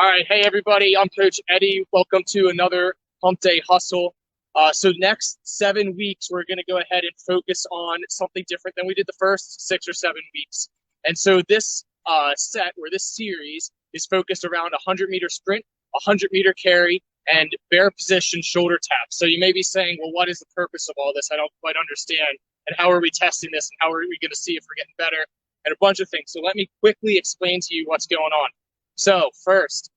All right, hey everybody, I'm Coach Eddie. Welcome to another Hump Day Hustle. So next 7 weeks, we're going to go ahead and focus on something different than we did the first 6 or 7 weeks. And so this set, or this series, is focused around a 100-meter sprint, a 100-meter carry, and bare position shoulder taps. So you may be saying, well, what is the purpose of all this? I don't quite understand. And how are we testing this? And how are we going to see if we're getting better? And a bunch of things. So let me quickly explain to you what's going on. So first,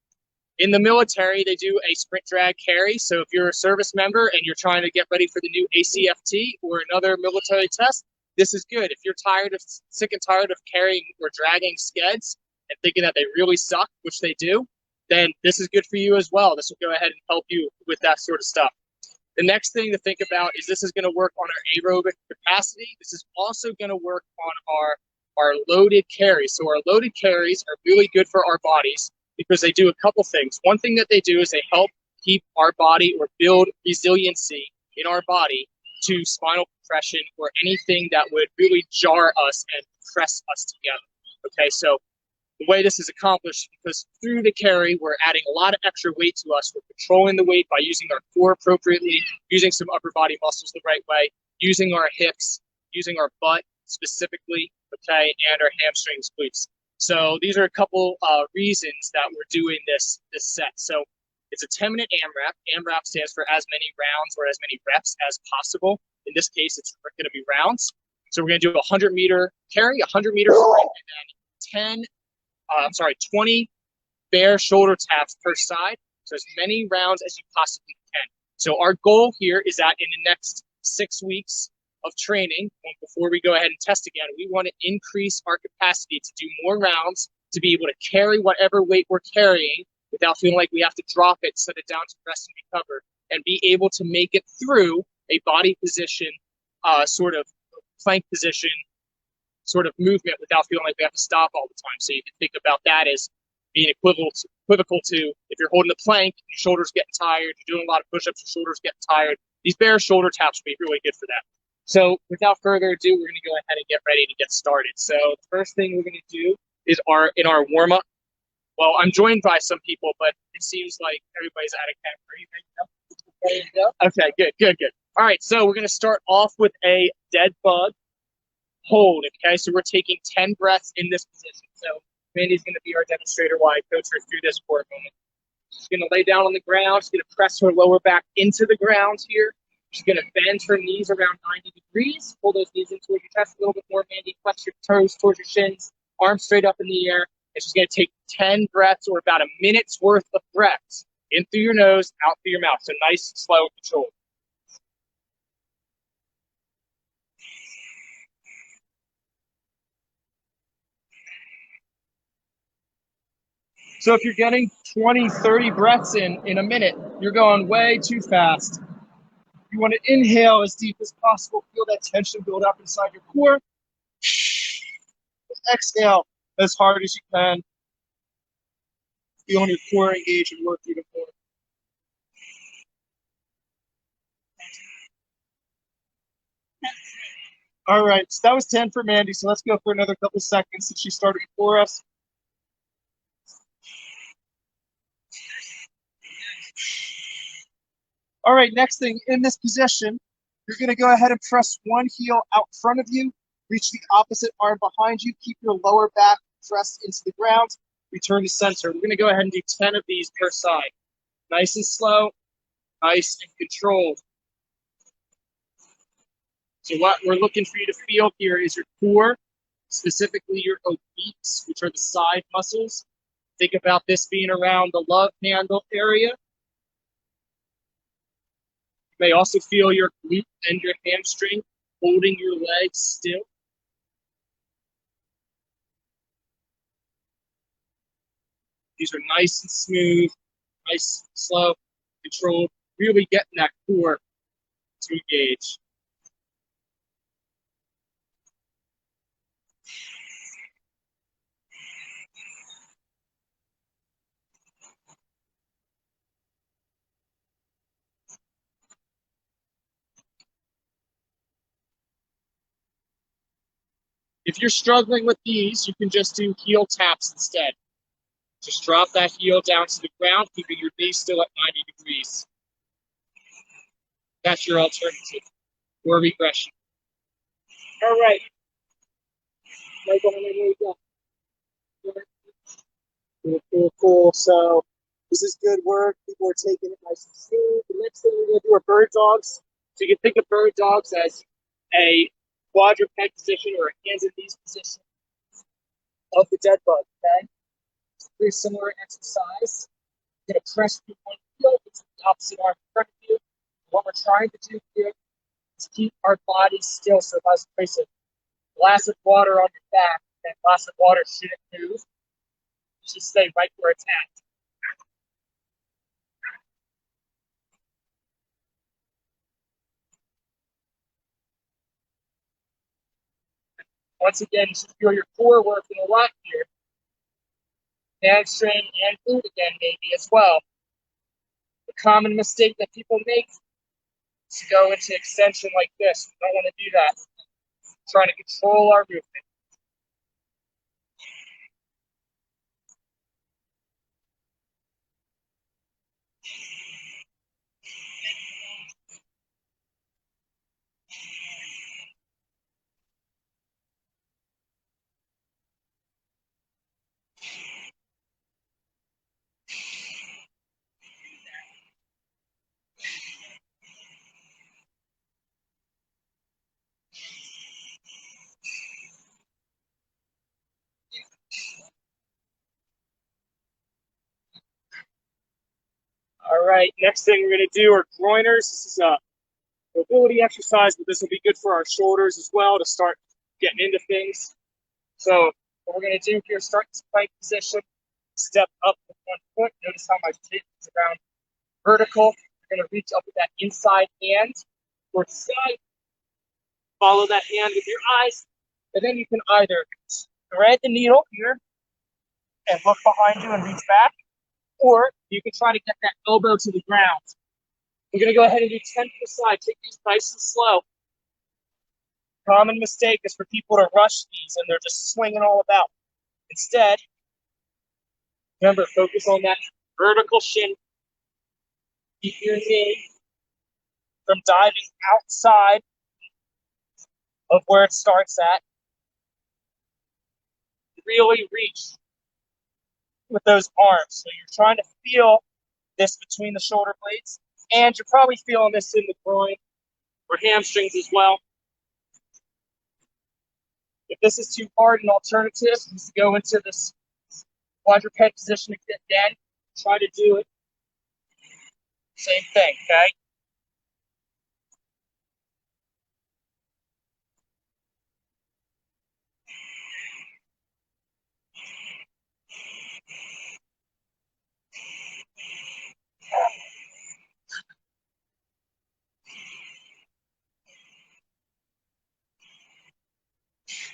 in the military, they do a sprint drag carry. So if you're a service member and you're trying to get ready for the new ACFT or another military test, this is good. If you're sick and tired of carrying or dragging skeds and thinking that they really suck, which they do, then this is good for you as well. This will go ahead and help you with that sort of stuff. The next thing to think about is this is going to work on our aerobic capacity. This is also going to work on our loaded carries. So our loaded carries are really good for our bodies because they do a couple things. One thing that they do is they help keep our body or build resiliency in our body to spinal compression or anything that would really jar us and press us together. Okay, so the way this is accomplished, because through the carry, we're adding a lot of extra weight to us. We're controlling the weight by using our core appropriately, using some upper body muscles the right way, using our hips, using our butt specifically, okay, and our hamstrings, glutes. So these are a couple reasons that we're doing this set. So it's a 10-minute AMRAP. AMRAP stands for as many rounds or as many reps as possible. In this case, it's going to be rounds. So we're going to do a 100-meter carry, a 100-meter sprint, and then 20 bare shoulder taps per side. So as many rounds as you possibly can. So our goal here is that in the next 6 weeks of training, before we go ahead and test again, we want to increase our capacity to do more rounds, to be able to carry whatever weight we're carrying without feeling like we have to drop it, set it down to rest and recover, and be able to make it through a body position, sort of plank position, sort of movement without feeling like we have to stop all the time. So you can think about that as being equivocal to if you're holding a plank, your shoulders getting tired, you're doing a lot of push-ups, your shoulders getting tired. These bare shoulder taps will be really good for that. So without further ado, we're going to go ahead and get ready to get started. So the first thing we're going to do is in our warm-up. Well, I'm joined by some people, but it seems like everybody's out of camp. Are you ready to go? Okay, good. All right, so we're going to start off with a dead bug hold, okay? So we're taking 10 breaths in this position. So Mandy's going to be our demonstrator while I coach her through this for a moment. She's going to lay down on the ground. She's going to press her lower back into the ground here. She's going to bend her knees around 90 degrees. Pull those knees in towards your chest a little bit more, Mandy. Flex your toes towards your shins. Arms straight up in the air. And she's going to take 10 breaths, or about a minute's worth of breaths, in through your nose, out through your mouth. So nice, slow, controlled. So if you're getting 20, 30 breaths in a minute, you're going way too fast. You want to inhale as deep as possible. Feel that tension build up inside your core. Exhale as hard as you can. Feeling your core engage and work even more. All right, so that was 10 for Mandy. So let's go for another couple seconds since she started before us. All right, next thing, in this position, you're going to go ahead and press one heel out in front of you, reach the opposite arm behind you, keep your lower back pressed into the ground, return to center. We're going to go ahead and do 10 of these per side. Nice and slow, nice and controlled. So what we're looking for you to feel here is your core, specifically your obliques, which are the side muscles. Think about this being around the love handle area. You may also feel your glute and your hamstring holding your legs still. These are nice and smooth, nice, slow, controlled, really getting that core to engage. If you're struggling with these, you can just do heel taps instead. Just drop that heel down to the ground, keeping your base still at 90 degrees. That's your alternative or regression. All right. Michael, how many go? Cool. So this is good work. People are taking it nice and smooth. The next thing we're going to do are bird dogs. So you can think of bird dogs as a quadruped position or a hands and knees position of the dead bug, okay? It's a very similar exercise. You're going to press through one heel into the opposite arm in front of you. What we're trying to do here is keep our bodies still. So if I was to place a glass of water on your back, that glass of water shouldn't move. It should stay right where it's at. Once again, you should feel your core working a lot here. Hamstring and glute again, maybe as well. The common mistake that people make is to go into extension like this. We don't want to do that. We're trying to control our movement. All right, next thing we're going to do are groiners. This is a mobility exercise, but this will be good for our shoulders as well to start getting into things. So what we're going to do here, start this plank position, step up with one foot. Notice how my hip is around vertical. You're going to reach up with that inside hand towards the sky. Follow that hand with your eyes, and then you can either thread the needle here and look behind you and reach back, or you can try to get that elbow to the ground. We're going to go ahead and do 10 per side. Take these nice and slow. Common mistake is for people to rush these and they're just swinging all about. Instead, remember, focus on that vertical shin. Keep your knee from diving outside of where it starts at. Really reach with those arms. So you're trying to feel this between the shoulder blades, and you're probably feeling this in the groin or hamstrings as well. If this is too hard, an alternative is to go into this quadruped position again. Try to do it. Same thing, okay?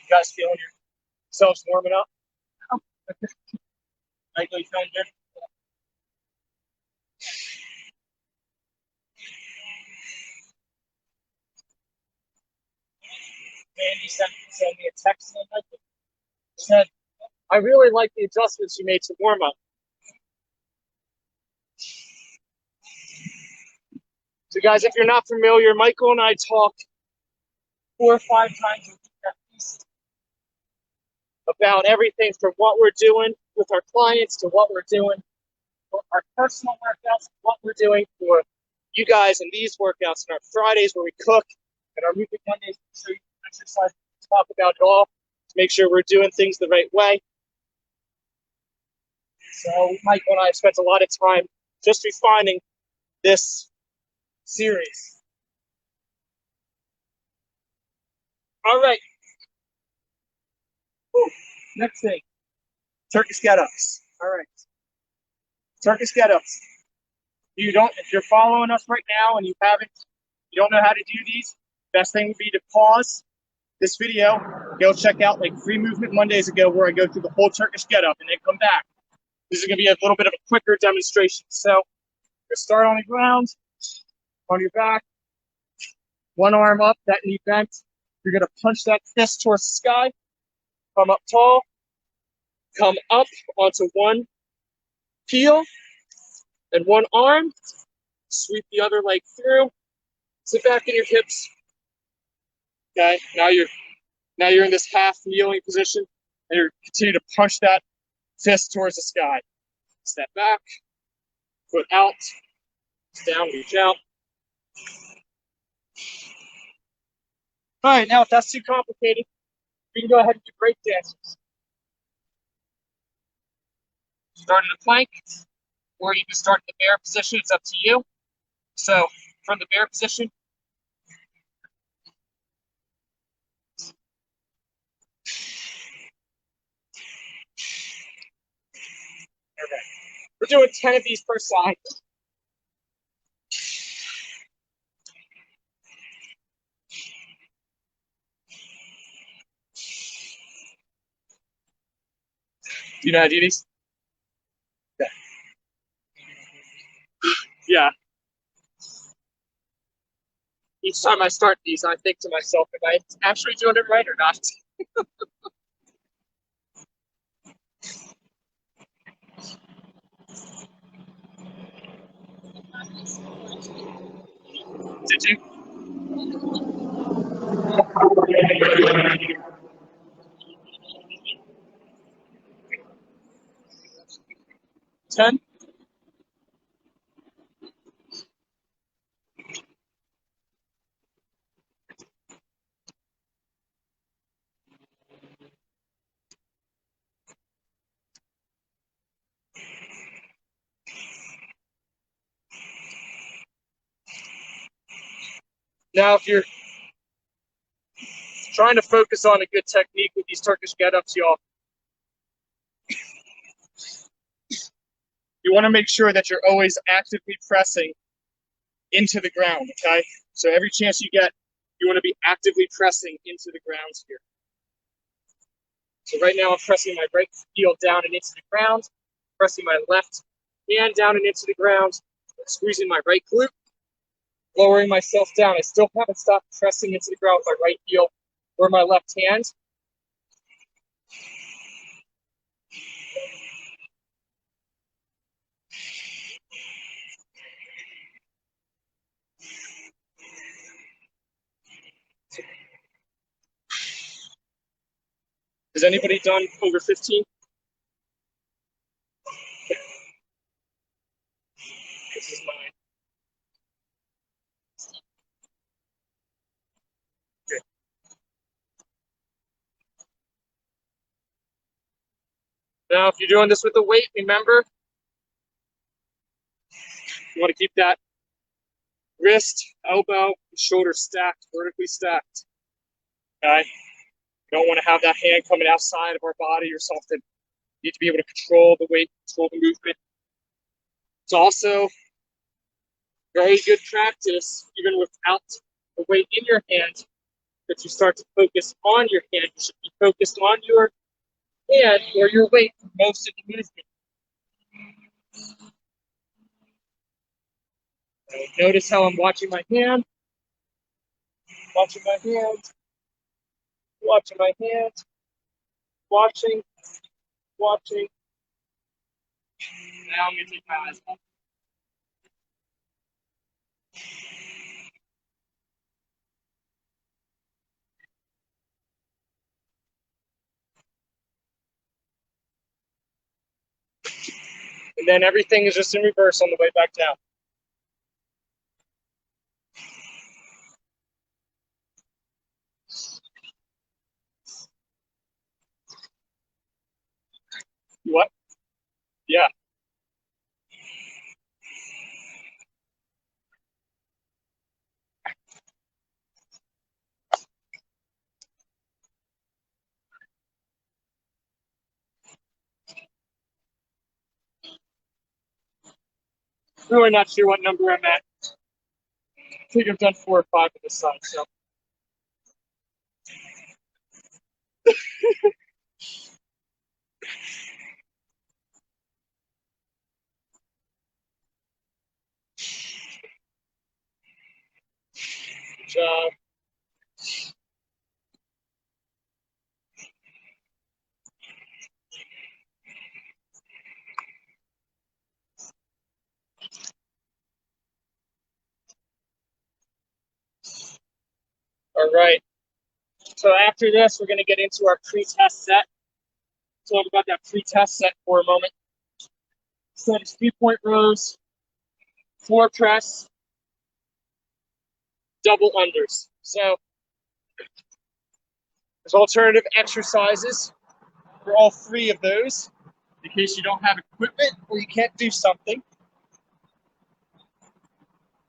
You guys feeling yourselves warming up? Michael, you feeling good? Mandy sent me a text on that. Said, I really like the adjustments you made to warm up. So guys, if you're not familiar, Michael and I talk 4 or 5 times a week at least about everything from what we're doing with our clients to what we're doing for our personal workouts, what we're doing for you guys and these workouts, and our Fridays where we cook, and our weekly Mondays to show you exercise, talk about it all to make sure we're doing things the right way. So Michael and I have spent a lot of time just refining this series. All right. Whew. Next thing, Turkish get-ups. All right. Turkish get-ups. If you're following us right now and you don't know how to do these, best thing would be to pause this video, go check out like 3 Movement Mondays ago where I go through the whole Turkish get-up and then come back. This is going to be a little bit of a quicker demonstration. So you start on the ground, on your back, one arm up, that knee bent. You're going to punch that fist towards the sky, come up tall, come up onto one heel, and one arm. Sweep the other leg through. Sit back in your hips. Okay, now you're in this half kneeling position, and you're continue to punch that fist towards the sky. Step back, foot out, down, reach out. All right, now if that's too complicated, we can go ahead and do break dances. Start in a plank, or you can start in the bear position. It's up to you. So from the bear position, okay. We're doing 10 of these per side. Do you know how to do these? Okay. Yeah. Each time I start these, I think to myself, am I actually doing it right or not? Did you? 10? Now, if you're trying to focus on a good technique with these Turkish get-ups, y'all, you want to make sure that you're always actively pressing into the ground, okay? So every chance you get, you want to be actively pressing into the ground here. So right now I'm pressing my right heel down and into the ground, pressing my left hand down and into the ground, squeezing my right glute, lowering myself down. I still haven't stopped pressing into the ground with my right heel or my left hand. Has anybody done over 15? This is mine. Okay. Now, if you're doing this with a weight, remember, you want to keep that wrist, elbow, and shoulder stacked, vertically stacked. Okay? You don't want to have that hand coming outside of our body or something. You need to be able to control the weight, control the movement. It's also very good practice, even without the weight in your hand, that you start to focus on your hand. You should be focused on your hand or your weight for most of the movement. Notice how I'm watching my hand, watching my hand, watching my hand, watching, watching. Now I'm going to take my eyes off. And then everything is just in reverse on the way back down. What? Yeah. Really not sure what number I'm at. I think I've done 4 or 5 on this side, so. Good job. All right. So after this, we're going to get into our pre-test set. Talk about that pre-test set for a moment. Set is 3-point rows, floor press, double unders. So there's alternative exercises for all three of those in case you don't have equipment or you can't do something.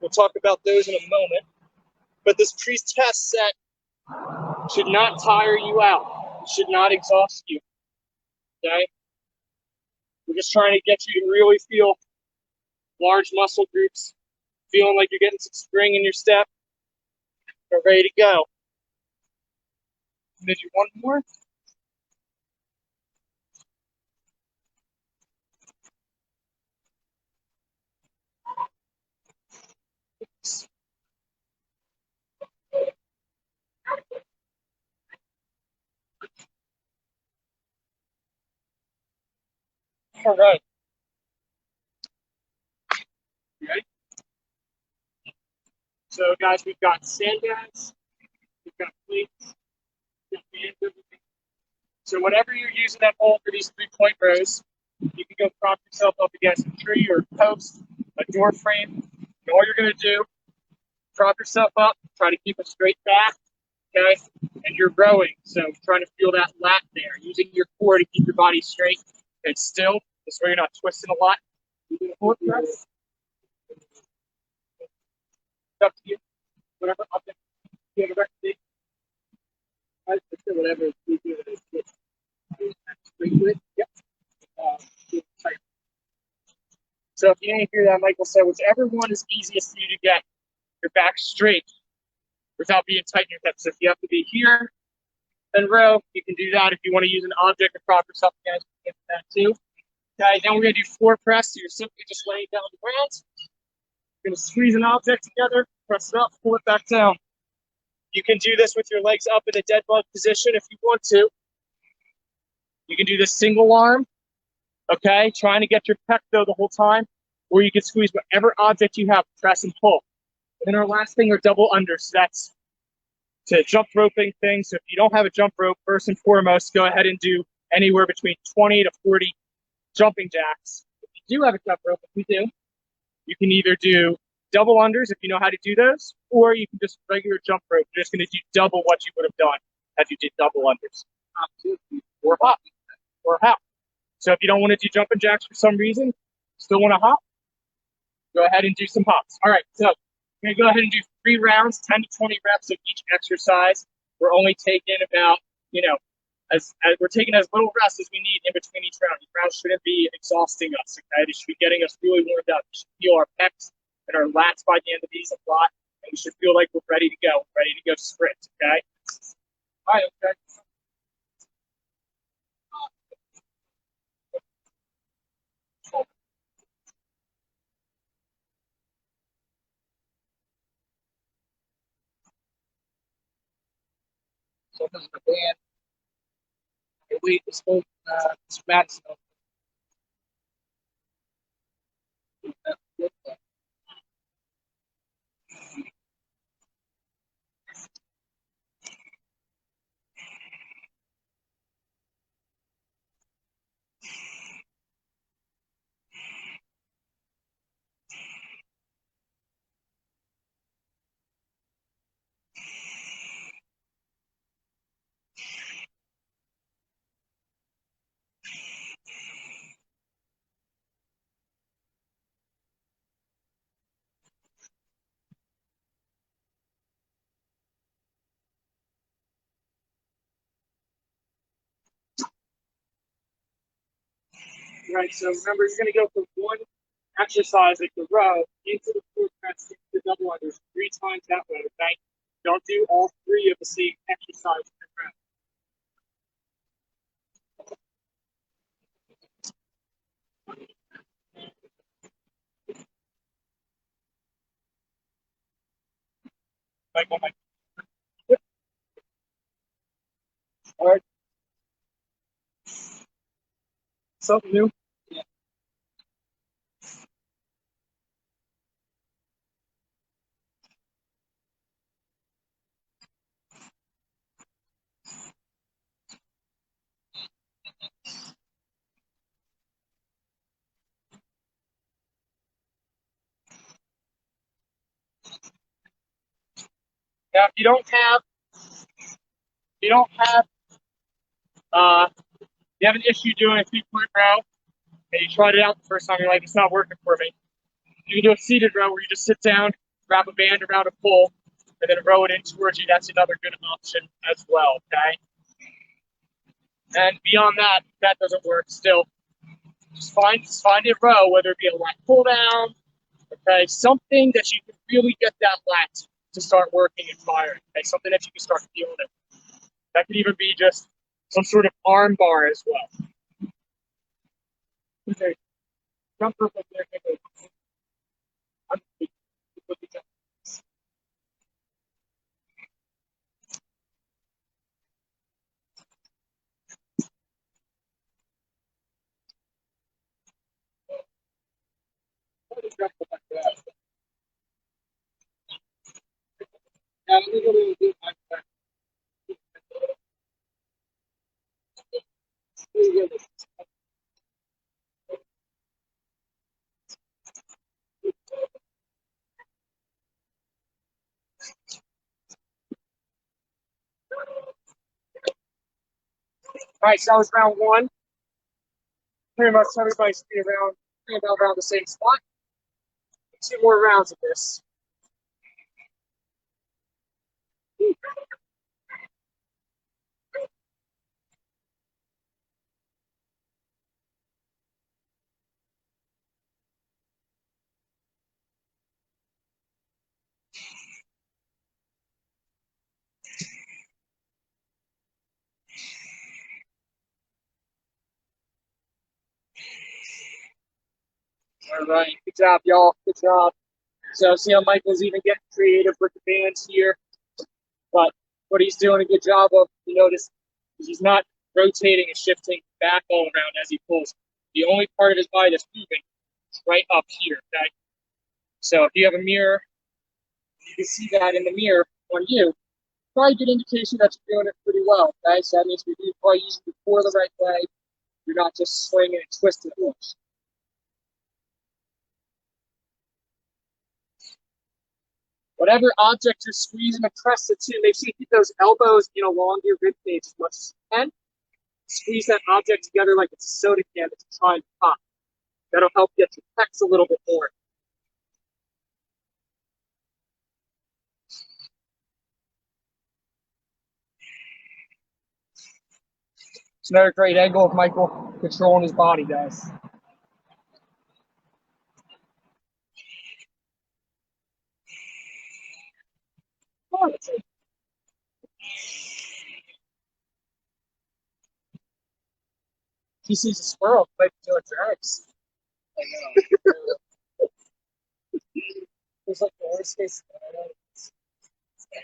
We'll talk about those in a moment. But this pre-test set should not tire you out. It should not exhaust you. Okay? We're just trying to get you to really feel large muscle groups, feeling like you're getting some spring in your step. You're ready to go. Maybe one more. All right. Ready? So, guys, we've got sandbags, we've got plates, we've got bands, everything. So, whatever you're using at home for these 3-point rows, you can go prop yourself up against a tree or a post, a door frame. And all you're going to do, prop yourself up, try to keep a straight back, okay? And you're rowing, so trying to feel that lat there, using your core to keep your body straight and still. This way you're not twisting a lot. Forward press. It's up to you. Whatever object you have a recommendation. Whatever you do it. Straight with. Yep. Tight. So if you didn't hear that, Michael said, whichever one is easiest for you to get your back straight without being tight in your hips. So if you have to be here and row, you can do that. If you want to use an object to prop yourself against, you can do that too. Okay, then we're going to do floor press. So you're simply just laying down on the ground. You're going to squeeze an object together, press it up, pull it back down. You can do this with your legs up in a dead bug position if you want to. You can do this single arm, okay, trying to get your pec though the whole time, or you can squeeze whatever object you have, press and pull. And then our last thing are double unders. So that's to jump roping things. So if you don't have a jump rope, first and foremost, go ahead and do anywhere between 20 to 40 jumping jacks. If you do have a jump rope, if you do, you can either do double unders if you know how to do those, or you can just regular jump rope. You're just going to do double what you would have done if you did double unders. Or hop. Or hop. So if you don't want to do jumping jacks for some reason, still want to hop, go ahead and do some hops. All right, so we're going to go ahead and do 3 rounds, 10 to 20 reps of each exercise. We're only taking about, as we're taking as little rest as we need in between each round. Each round shouldn't be exhausting us, okay? It should be getting us really warmed up. We should feel our pecs and our lats by the end of these a lot, and we should feel like we're ready to go, sprint, okay? All right, okay. So this is the band. We spoke Spanish. Right, so remember, you're going to go from one exercise, like the row, into the floor press, into the double unders 3 times that way, okay? Don't do all 3 of the same exercise in a row. Like, all right, something new. Yeah. Now, if you have an issue doing a 3-point row, and you tried it out the first time, you're like, it's not working for me. You can do a seated row where you just sit down, wrap a band around a pole, and then row it in towards you. That's another good option as well, okay? And beyond that, if that doesn't work, still, just find a row, whether it be a lat pull down, okay, something that you can really get that lat to start working and firing, okay, something that you can start feeling it. That could even be just some sort of arm bar as well. Okay. Jump rope up there. All right, so that was round one. Pretty much everybody's around the same spot. 2 more rounds of this. All right, good job, y'all. Good job. So see how Michael's even getting creative with the bands here. But what he's doing a good job of, you notice, is he's not rotating and shifting back all around as he pulls. The only part of his body that's moving is right up here, okay? So if you have a mirror, you can see that in the mirror on you. Probably a good indication that you're doing it pretty well, okay? So that means you're probably using the core the right way. You're not just swinging and twisting it. Whatever object you're squeezing and press it to, make sure you keep those elbows along your rib cage as much as you can. Squeeze that object together like it's a soda can that you're trying to pop. That'll help get your pecs a little bit more. It's another great angle of Michael controlling his body, guys. Oh, he sees a squirrel, might be doing drugs. I know. It's like the worst case scenario.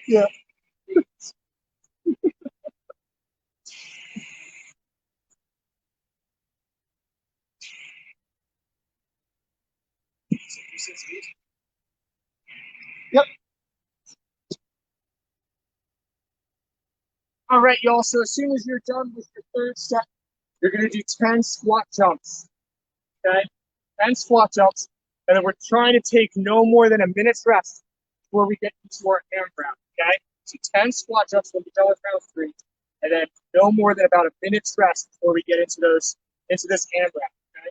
Yeah. Yep. All right, y'all. So as soon as you're done with your third set, you're going to do 10 squat jumps. Okay? 10 squat jumps. And then we're trying to take no more than a minute's rest before we get into our hand round. Okay? So 10 squat jumps when we're done with round 3. And then no more than about a minute's rest before we get into this hand round. Okay?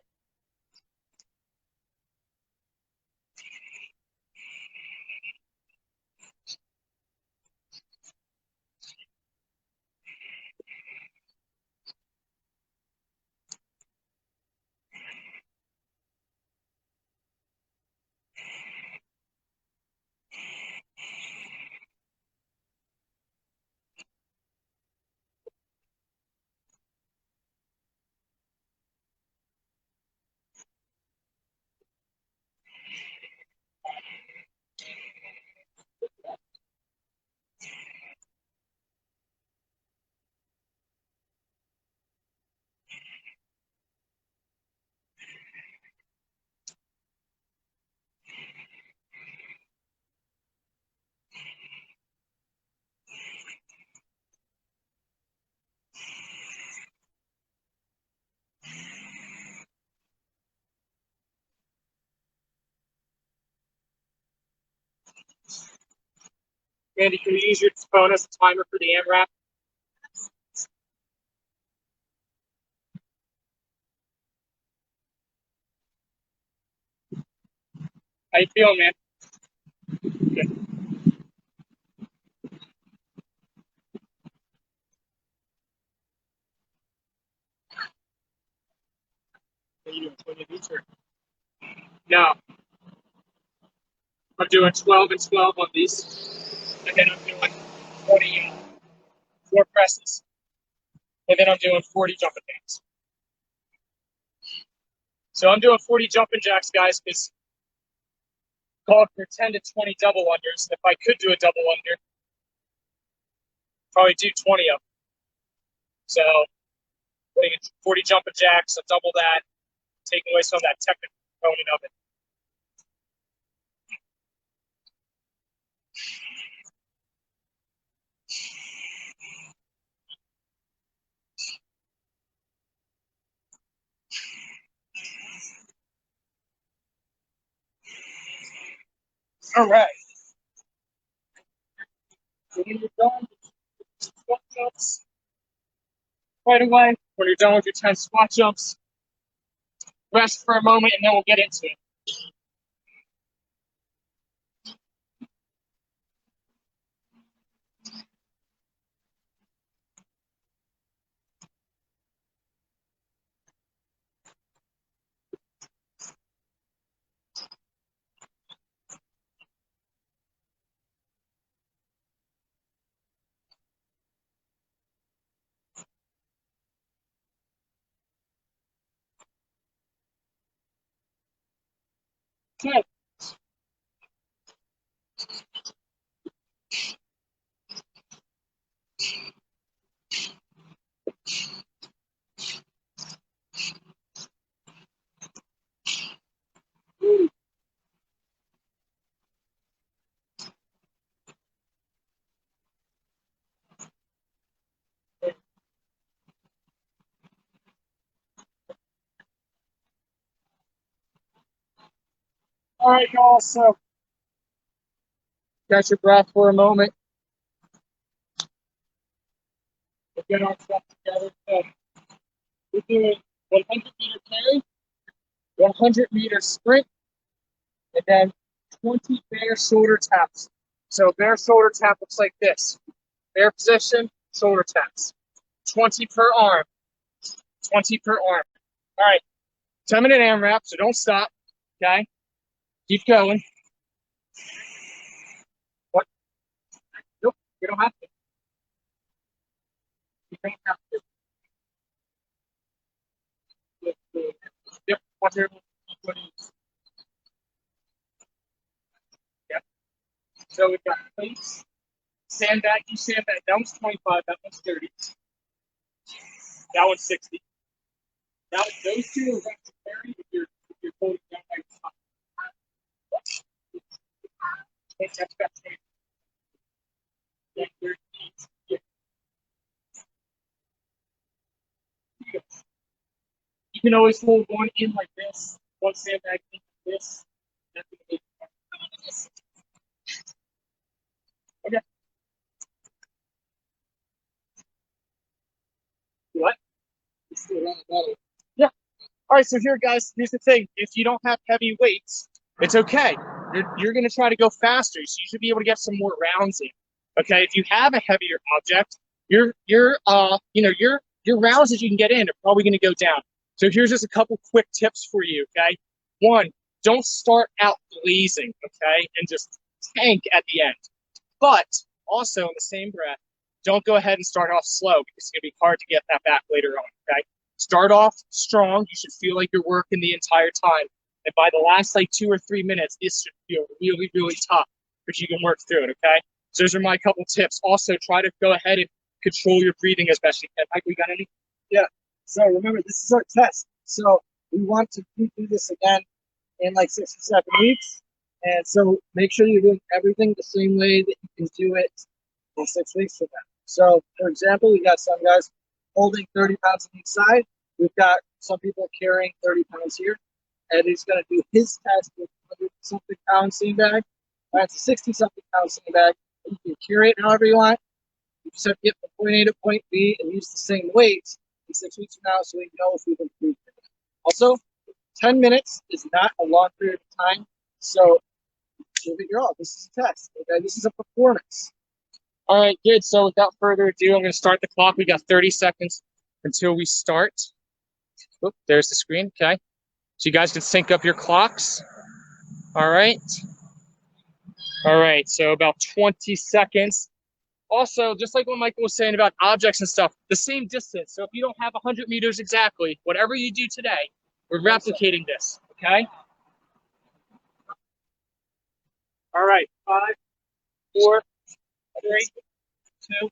Andy, can you use your phone as a timer for the AMRAP? How you feeling, man? Good. What are you doing? 20 each or? No, I'm doing 12 and 12 on these, and then I'm doing 40 floor presses, and then I'm doing 40 jumping jacks. So I'm doing 40 jumping jacks, guys, because called for 10 to 20 double unders. If I could do a double under, probably do 20 of them. So 40 jumping jacks, so double that, taking away some of that technical component of it. All right. So when you're done with squat jumps, right away, when you're done with your 10 squat jumps, rest for a moment, and then we'll get into it. Okay. All right, y'all. So catch your breath for a moment. We'll get our stuff together. So we're doing 100-meter carry, 100-meter sprint, and then 20 bear shoulder taps. So bear shoulder tap looks like this. Bear position, shoulder taps. 20 per arm. 20 per arm. All right. 10-minute AMRAP, so don't stop. Okay? Keep going. What? Nope, you don't have to. You don't have to. Yep. Yep. So we've got plates, sandbag, you sandbag. That one's 25, that one's 30. That one's 60. Now those two are reps to carry if you're holding down by your top. That's best. You can always hold one in like this, one sandbag in like this. That's gonna be okay. What? Yeah. All right, so here, guys, here's the thing. If you don't have heavy weights, it's okay. You're going to try to go faster, so you should be able to get some more rounds in. Okay, if you have a heavier object, your rounds that you can get in are probably going to go down. So here's just a couple quick tips for you. Okay, one, don't start out blazing. Okay, and just tank at the end. But also in the same breath, don't go ahead and start off slow because it's going to be hard to get that back later on. Okay. Start off strong. You should feel like you're working the entire time. And by the last like 2 or 3 minutes, this should feel really, really tough, but you can work through it, okay? So those are my couple tips. Also, try to go ahead and control your breathing as best you can. Mike, we got any? Yeah. So remember, this is our test. So we want to do this again in like 6 or 7 weeks. And so make sure you're doing everything the same way that you can do it in 6 weeks from now. So, for example, we got some guys holding 30 pounds on each side. We've got some people carrying 30 pounds here. And he's going to do his test with 100-something pound sandbag. That's a 60-something pound sandbag. You can carry it however you want. You just have to get from point A to point B and use the same weight in 6 weeks from now so we know if we've improved or not. Also, 10 minutes is not a long period of time. So give it your all. This is a test. Okay? This is a performance. All right, good. So without further ado, I'm going to start the clock. We got 30 seconds until we start. Oop, there's the screen. Okay. So you guys can sync up your clocks. All right. All right. So about 20 seconds. Also, just like what Michael was saying about objects and stuff, the same distance. So if you don't have 100 meters exactly, whatever you do today, we're replicating this. Okay. All right. 5, 4, 3, 2, 1.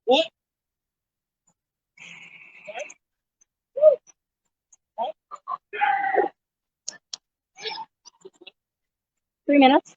What? 3 minutes.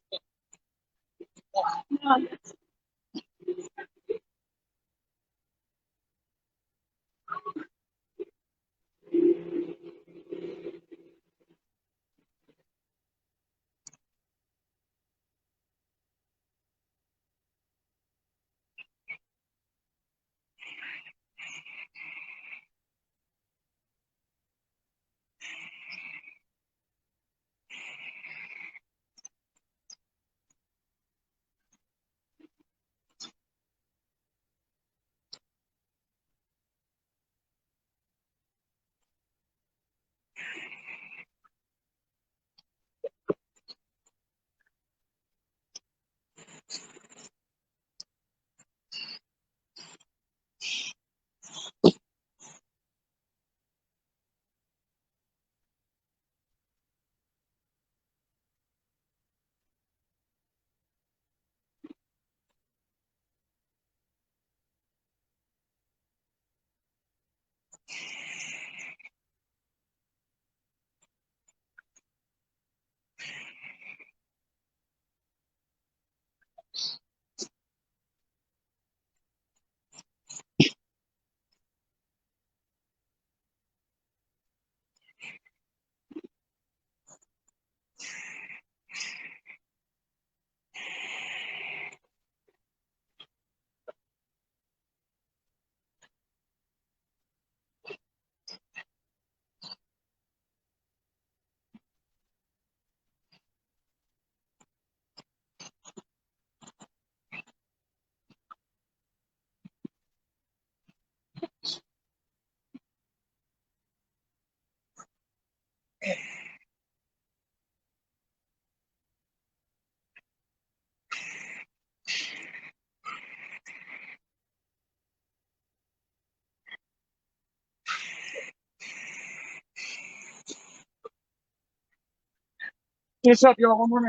Finish up, y'all. One more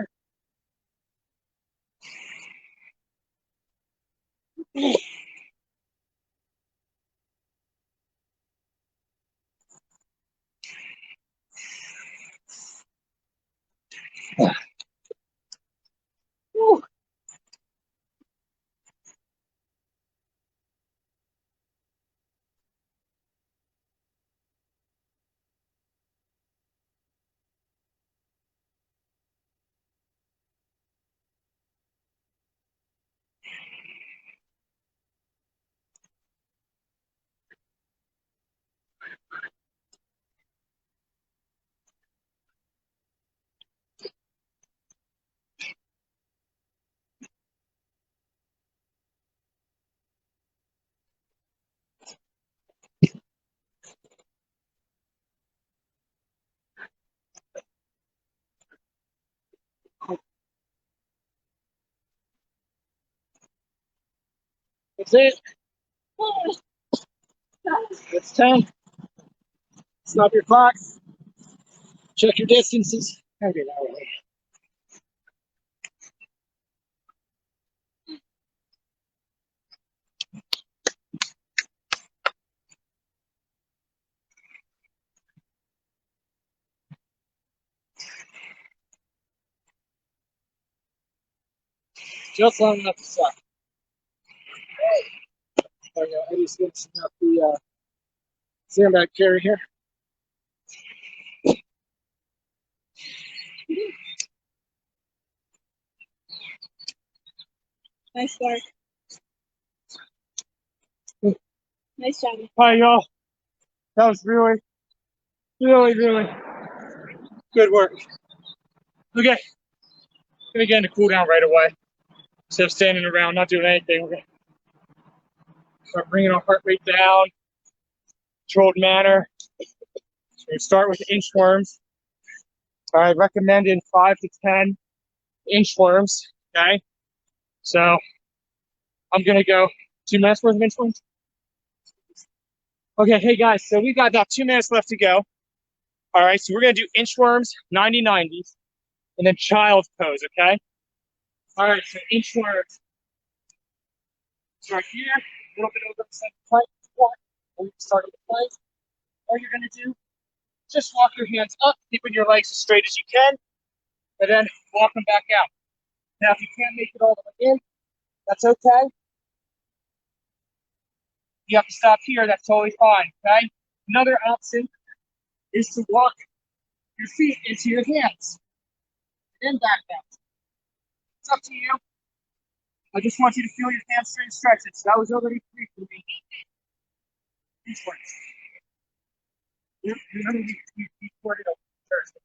minute. Woo. That's it. That's 10. Stop your clock. Check your distances. Okay, that way. Just long enough to suck. Oh, yeah, Eddie's finishing up the sandbag carry here. Nice start. Nice job. All right, y'all. That was really good work. Okay. Gonna get into cool down right away. Instead of standing around, not doing anything, we're gonna start bringing our heart rate down, controlled manner. So we start with inchworms. All right, recommended 5 to 10 inchworms. Okay. So I'm gonna go 2 minutes worth of inchworms. Okay, hey guys, so we got about 2 minutes left to go. All right, so we're gonna do inchworms, 90-90s, and then child's pose, okay? All right, so inchworms. start here, a little bit over the center plank squat, or you can start on the plank. All you're going to do, just walk your hands up, keeping your legs as straight as you can, and then walk them back out. Now, if you can't make it all the way in, that's okay. You have to stop here, that's totally fine, okay? Another option is to walk your feet into your hands and back out. It's up to you. I just want you to feel your hamstring stretches. That was already free for me. These ones. You're going to be squirted over first.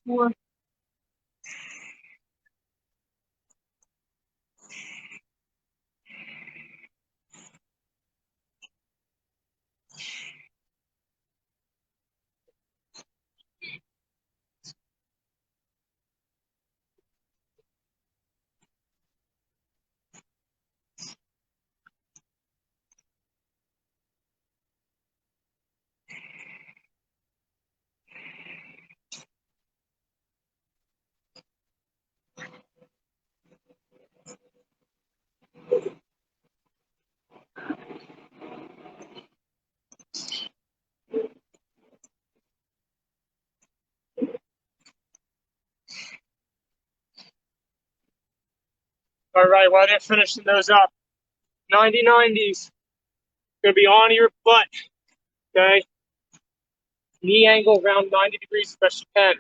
Four. All right, while they're finishing those up, 90-90s. Gonna be on your butt, okay? Knee angle around 90 degrees as best you can.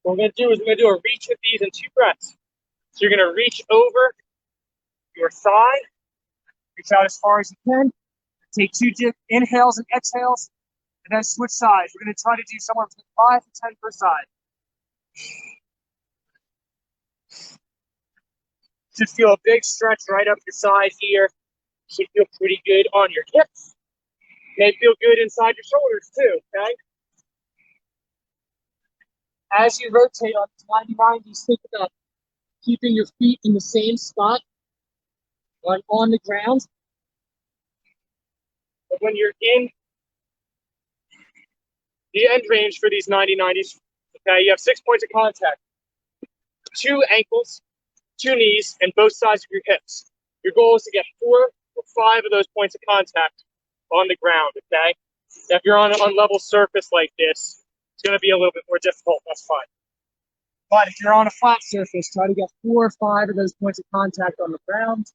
What we're gonna do is we're gonna do a reach with these in 2 breaths. So you're gonna reach over your thigh, reach out as far as you can, take 2 deep inhales and exhales, and then switch sides. We're gonna try to do somewhere between 5 to 10 per side. Should feel a big stretch right up your side here. Should feel pretty good on your hips. May feel good inside your shoulders too, okay? As you rotate on 90-90s, think about keeping your feet in the same spot on the ground. But when you're in the end range for these 90-90s, okay, you have 6 points of contact. 2 ankles, 2 knees, and both sides of your hips. Your goal is to get 4 or 5 of those points of contact on the ground, okay? Now, if you're on an unlevel surface like this, it's going to be a little bit more difficult, that's fine. But if you're on a flat surface, try to get 4 or 5 of those points of contact on the ground.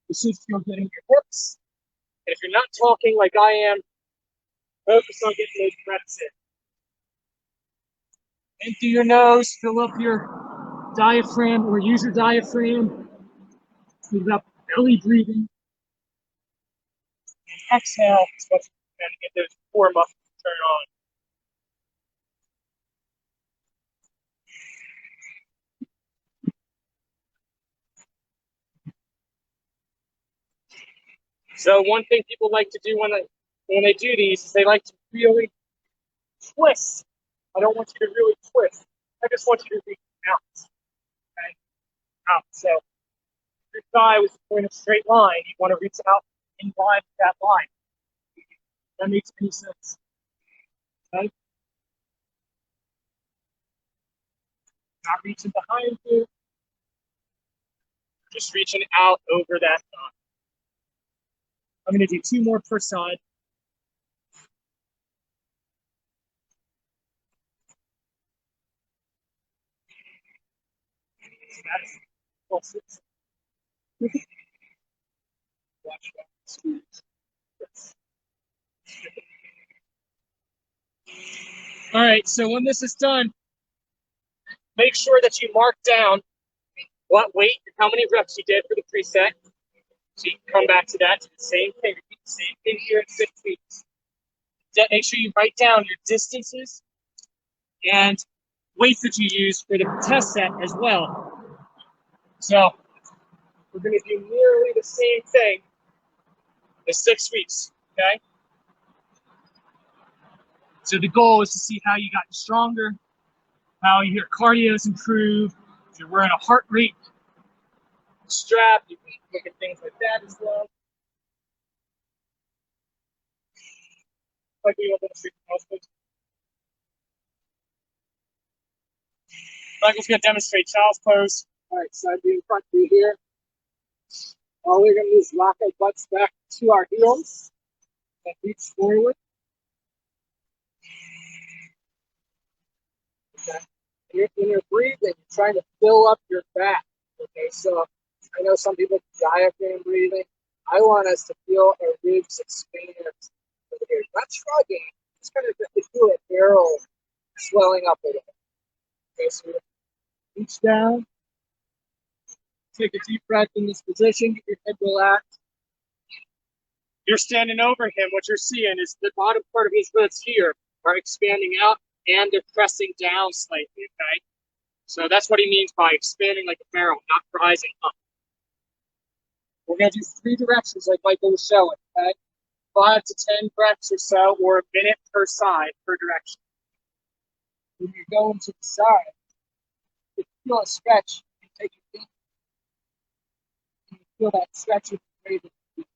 You should feel good in your hips. And if you're not talking like I am, focus on getting those breaths in. In through your nose, fill up your diaphragm or use your diaphragm. Think about belly breathing. And exhale as much as you can to get those core muscles to turn on. So one thing people like to do when they do these is they like to really twist. I don't want you to really twist. I just want you to reach out. Okay? Out. So if your thigh was in a straight line, you want to reach out in line with that line. That makes any sense. Okay? Not reaching behind you. Just reaching out over that thigh. I'm going to do 2 more per side. Watch that. All right, so when this is done, make sure that you mark down what weight and how many reps you did for the preset. So you can come back to that, to the same thing, repeat the same thing here in 6 weeks. Make sure you write down your distances and weights that you use for the Pretest set as well. So we're going to do nearly the same thing in 6 weeks, okay? So the goal is to see how you got stronger, how your cardio's improved. If you're wearing a heart rate strap, you can look at things like that as well. like we will demonstrate the most. Michael's going to demonstrate child's pose. All right, side view, front view here. All we're going to do is lock our butts back to our heels and reach forward. Okay. When you're breathing, you're trying to fill up your back. Okay, so I know some people diaphragm breathing. I want us to feel our ribs expand over here. Not shrugging, just kind of feel a barrel swelling up a little. Okay, so reach down. Take a deep breath in this position. Get your head relaxed. You're standing over him. What you're seeing is the bottom part of his ribs here are expanding out and they're pressing down slightly, okay? So that's what he means by expanding like a barrel, not rising up. We're going to do 3 directions like Michael was showing, okay? 5 to 10 breaths or so, or a minute per side, per direction. When you're going to the side, if you feel a stretch, you take your feet. And you feel that stretch with the weight of your feet.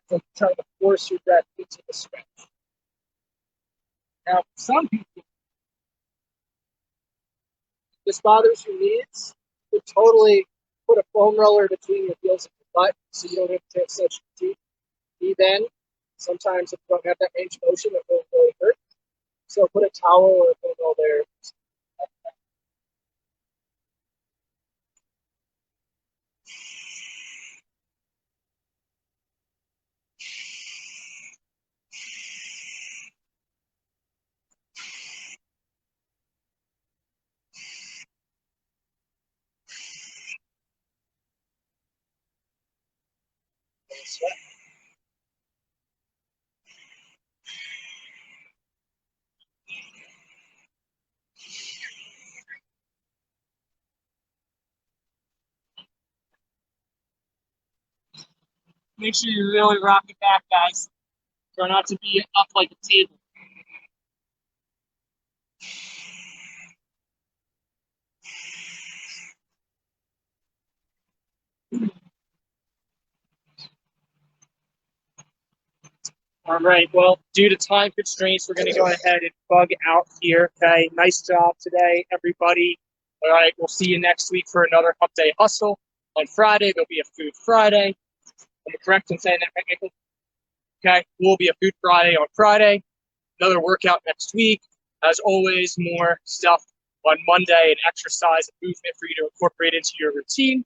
It's like trying to force your breath into the stretch. Now, for some people, if this bothers your knees, you could totally put a foam roller between your heels and your butt so you don't have to take such deep bend. Sometimes if you don't have that range of motion, it will really hurt. So put a towel or a foam roller there. Make sure you really rock it back, guys. Try not to be up like a table. All right, well, due to time constraints, we're going to go ahead and bug out here, okay? Nice job today, everybody. All right, we'll see you next week for another Hump Day Hustle. On Friday, there'll be a Food Friday. Am I correct in saying that, right, Michael? Okay, will be a Food Friday on Friday. Another workout next week. As always, more stuff on Monday and exercise and movement for you to incorporate into your routine.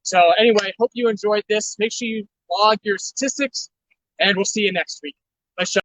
So anyway, hope you enjoyed this. Make sure you log your statistics, and we'll see you next week. Nice job.